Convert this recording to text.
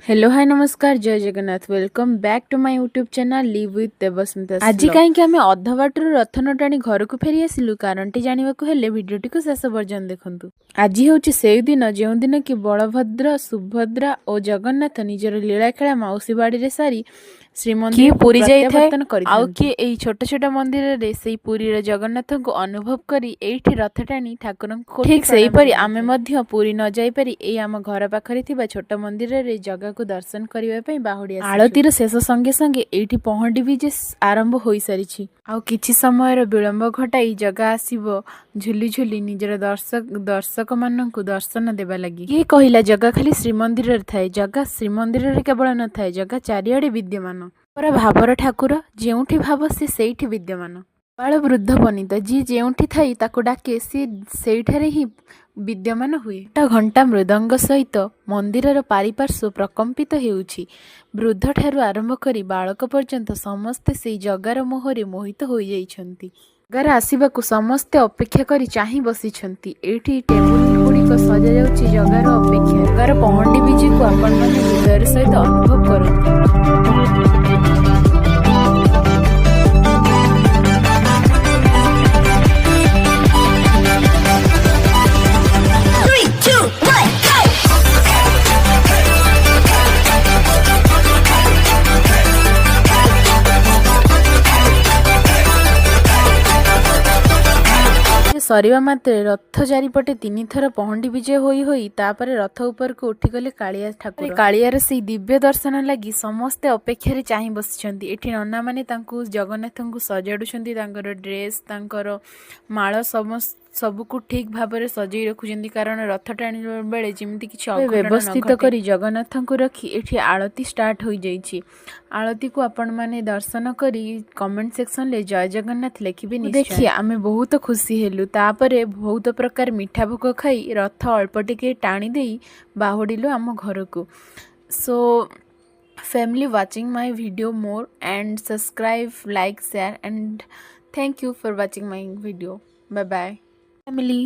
Hello hi नमस्कार जय Jagannath welcome back to my YouTube channel live with Debasmita. आज कहीं आम अध बाटर रथ न टाणी घर को फेरी आसिलु कारणटी जानवाक हेले भिडियोटी को शेष पर्यंत देखंतु। आज हूँ से दिन जो दिन कि बलभद्र सुभद्रा और जगन्नाथ निजर लीला खेला मौसी बाड़ी सारी श्रीमंदिर पुरी प्रत्यावर्तन किए छोट छोट मंदिर से पुरी जगन्नाथ को अनुभव करी एठी रथ टाणी ठाकुर ठीक से आमे मध्य पुरी न जाई पारी एई आम घर पाखरे थिबा छोट मंदिर रे जगह को दर्शन करने पे बाहुड़ी आरतीर शेष संगे संगे एठी पहंडी भी जे आरंभ हो सारी आउ किछि समय विलंब घटाई जगह आसीबो झुली झुली निजर दर्शक माननकु दर्शन देबा लगी। ये कहिला जगह खाली श्रीमंदिर रे थाए, जगह श्रीमंदिर रे केवल न थाए, जगह चारिआडे विद्यमान पर भावर ठाकुर जेउठी भाव से सेठी विद्यमान। बाल वृद्ध वनिता जी जेउठी थाई ताको डाके सी सेठारे ही विद्यमान हुए। घंटा मृदंग सहित मंदिरर पारिपार्श्व प्रकंपित हेउछि। वृद्ध ठारू आरंभ करी बालक पर्यंत समस्ते से जगार मोहरे मोहित हो जाइछन्ति। जगार आसिबाकु समस्ते अपेक्षा करी चाहि बसिछन्ति। एठी टेबुल गुड़िक सजा जाउछि जगार अपेक्षा। जगार पहंडी बीजी को आपण माने हृदय सहित अनुभव करन्ति। सरिवा मात्रे रथ चारिपटे 3 थर पहंडी विजय होई तापर रथ ऊपर को उठिगले कालिया ठाकुर। कालियार से दिव्य दर्शन लगी समस्ते अपेक्षा चाहि बसिछन्ति। एठी नन्ना माने तांकु जगन्नाथंकु सजाडुछन्ति, तांकर ड्रेस तांकर माळ सबको ठीक भाव सजई रखुछन्ति कारण रथ टाणी बेले जेमती किछि व्यवस्थित करी जगन्नाथ को रखी एठी आरती स्टार्ट हो जाइछि। आरती को आपण माने दर्शन करी कमेंट सेक्शन ले जय जगन्नाथ लिखिबे निश्चय। देखिए आमे बहुत खुशी हेलु। तापरे बहुत प्रकार मिठा भोग खाई रथ अल्प टिके टाणी देई बाहुडिलु आम घर को। सो family watching my video more and subscribe, like, share and thank you for watching my video. Bye bye family.